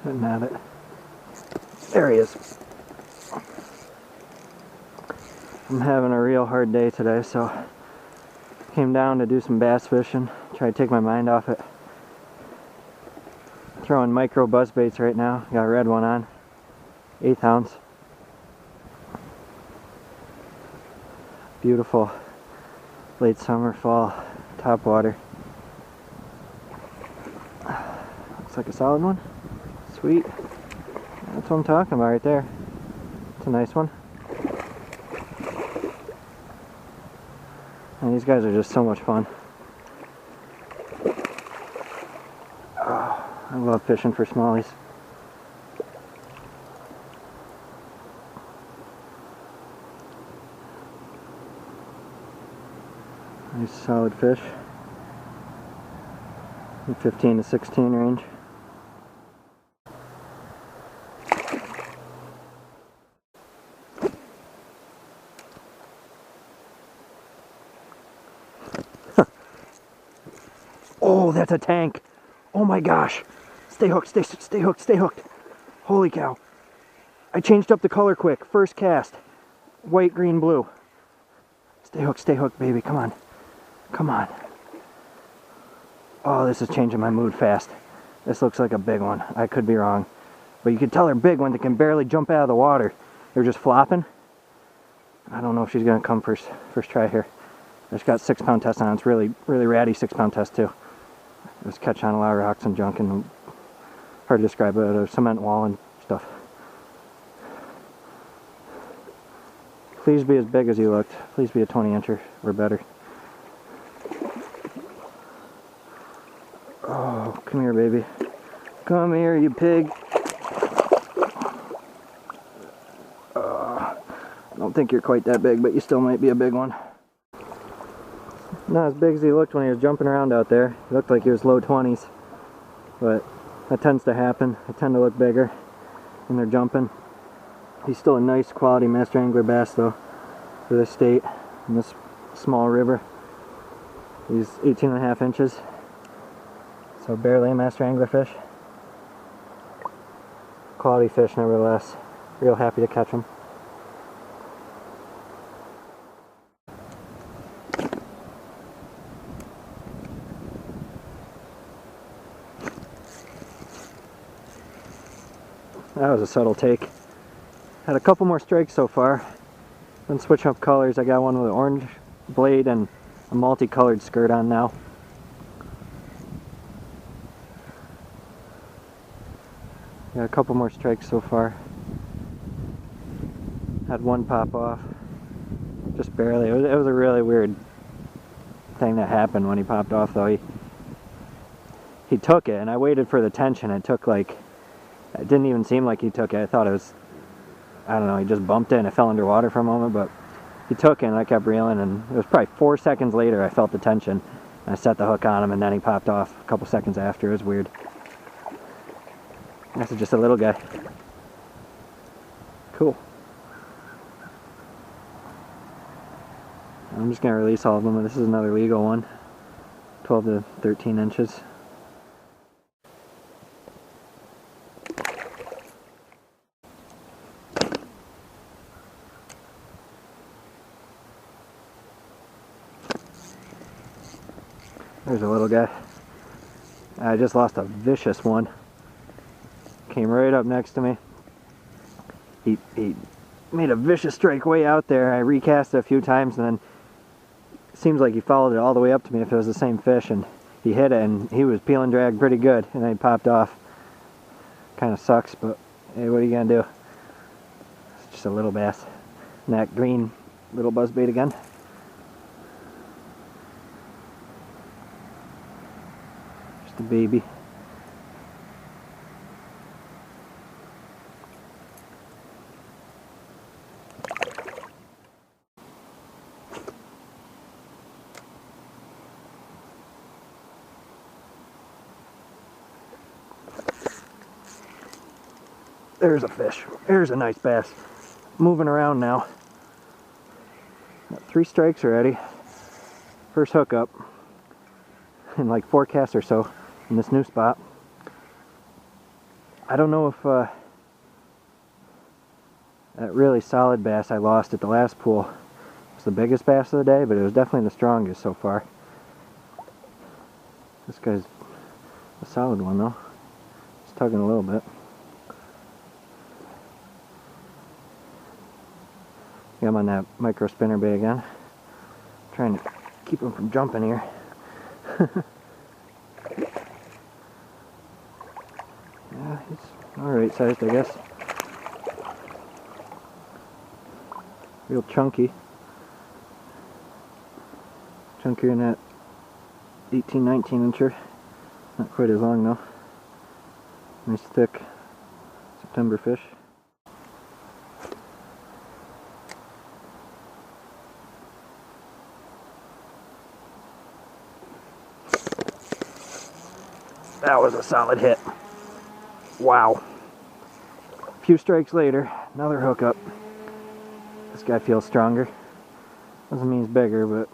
Getting at it. There he is. I'm having a real hard day today, so came down to do some bass fishing. Try to take my mind off it. Throwing micro buzz baits right now. Got a red one on. 1/8 ounce. Beautiful late summer, fall topwater. Looks like a solid one. Sweet. That's what I'm talking about right there. It's a nice one. And these guys are just so much fun. Oh, I love fishing for smallies. Nice solid fish. In 15 to 16 range. Oh, that's a tank. Oh my gosh. Stay hooked, stay hooked, stay hooked. Holy cow. I changed up the color quick. First cast. White, green, blue. Stay hooked, baby. Come on. Come on. Oh, this is changing my mood fast. This looks like a big one. I could be wrong. But you can tell they're big ones that can barely jump out of the water. They're just flopping. I don't know if she's going to come first try here. It's got 6 pound test on it. It's really ratty 6 pound test too. It was catch on a lot of rocks and junk and hard to describe it. A cement wall and stuff. Please be as big as you looked. Please be a 20-incher or better. Oh, come here, baby. Come here, you pig. I don't think you're quite that big, but you still might be a big one. Not as big as he looked when he was jumping around out there. He looked like he was low 20s, but that tends to happen. They tend to look bigger when they're jumping. He's still a nice quality master angler bass though, for this state, in this small river. He's 18.5 inches, so barely a master angler fish. Quality fish nevertheless. Real happy to catch him. That was a subtle take. Had a couple more strikes so far. Been switching up colors. I got one with an orange blade and a multicolored skirt on now. Got a couple more strikes so far. Had one pop off. Just barely. It was a really weird thing that happened when he popped off though. He took it and I waited for the tension. It took like, it didn't even seem like he took it. I thought it was, I don't know, he just bumped it and it fell underwater for a moment, but he took it and I kept reeling, and it was probably 4 seconds later I felt the tension. I set the hook on him and then he popped off a couple seconds after. It was weird. This is just a little guy. Cool. I'm just going to release all of them. This is another legal one. 12 to 13 inches. There's a little guy. I just lost a vicious one. Came right up next to me. He made a vicious strike way out there. I recast it a few times and then it seems like he followed it all the way up to me if it was the same fish, and he hit it and he was peel and drag pretty good and then he popped off. Kind of sucks, but hey, what are you gonna do? It's just a little bass. And that green little buzzbait again. Just a baby. There's a fish. There's a nice bass. Moving around now. Got 3 strikes already. First hookup in like 4 casts or so in this new spot. I don't know if that really solid bass I lost at the last pool was the biggest bass of the day, but it was definitely the strongest so far. This guy's a solid one though. It's tugging a little bit. Yeah, I'm on that micro spinner bait again. Trying to keep him from jumping here. Yeah, he's alright sized, I guess. Real chunky. Chunkier than that 18-19 incher. Not quite as long though. Nice thick September fish. That was a solid hit. Wow. A few strikes later, another hookup. This guy feels stronger. Doesn't mean he's bigger, but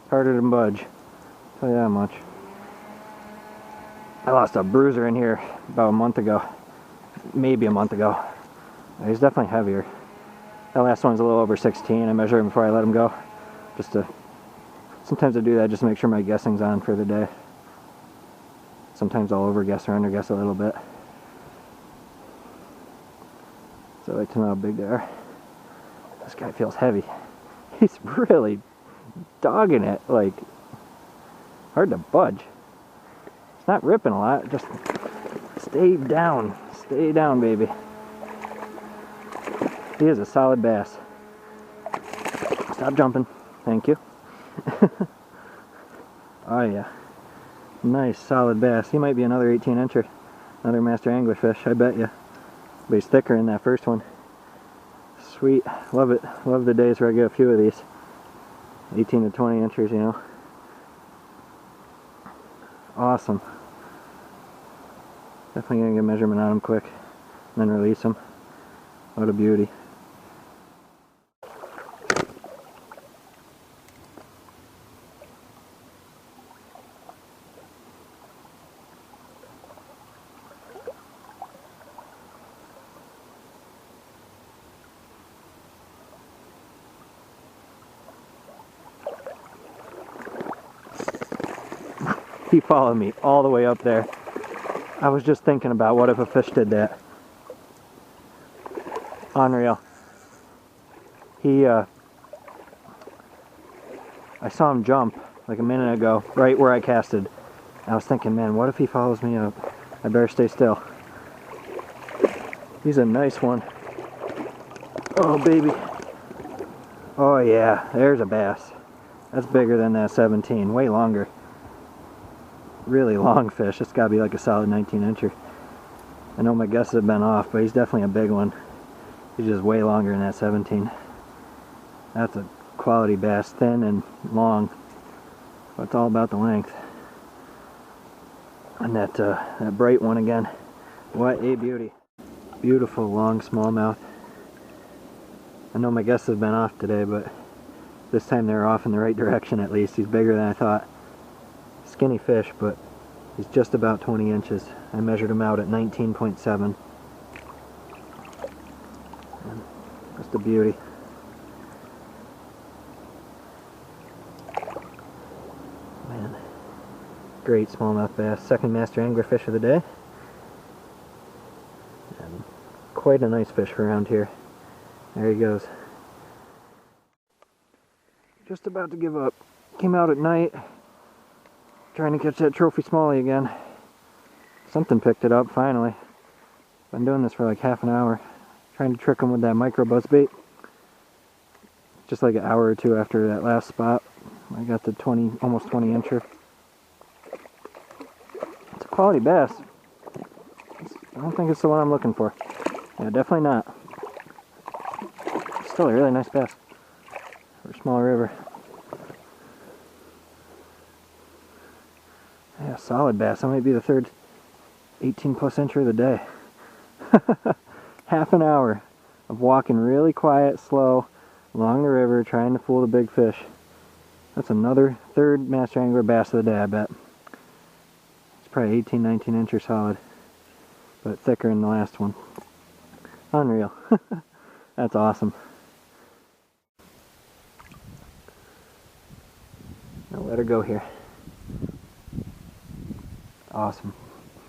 harder to budge. I'll tell you that much. I lost a bruiser in here about a month ago. Maybe a month ago. He's definitely heavier. That last one's a little over 16. I measure him before I let him go. Sometimes I do that just to make sure my guessing's on for the day. Sometimes I'll overguess or underguess a little bit. So I like to know how big they are. This guy feels heavy. He's really dogging it, like, hard to budge. It's not ripping a lot, just stay down, baby. He is a solid bass. Stop jumping, thank you. Oh yeah. Nice solid bass. He might be another 18 incher. Another master anglerfish, I bet you. But he's thicker than that first one. Sweet. Love it. Love the days where I get a few of these. 18 to 20 inchers, you know. Awesome. Definitely gonna get a measurement on him quick. And then release him. What a beauty. He followed me all the way up there. I was just thinking about what if a fish did that. Unreal. I saw him jump like a minute ago, right where I casted. I was thinking, man, what if he follows me up? I better stay still. He's a nice one. Oh, baby. Oh, yeah, there's a bass. That's bigger than that 17, way longer. Really long fish. It's gotta be like a solid 19 incher. I know my guesses have been off, but he's definitely a big one. He's just way longer than that 17. That's a quality bass, thin and long. But it's all about the length. And that bright one again. What a beauty. Beautiful long smallmouth. I know my guesses have been off today, but this time they're off in the right direction at least. He's bigger than I thought. Skinny fish, but he's just about 20 inches. I measured him out at 19.7. Just a beauty. Man, great smallmouth bass. Second master anglerfish of the day. And quite a nice fish for around here. There he goes. Just about to give up. Came out at night. Trying to catch that trophy smallie again. Something picked it up finally. Been doing this for like half an hour. Trying to trick them with that micro buzzbait. Just like an hour or two after that last spot. I got the almost 20 incher. It's a quality bass. I don't think it's the one I'm looking for. Yeah, definitely not. Still a really nice bass for a small river. Yeah, solid bass. That might be the third 18 plus incher of the day. Half an hour of walking really quiet, slow, along the river, trying to fool the big fish. That's another third master angler bass of the day, I bet. It's probably 18, 19 incher solid. but thicker than the last one. Unreal. That's awesome. I'll let her go here. Awesome.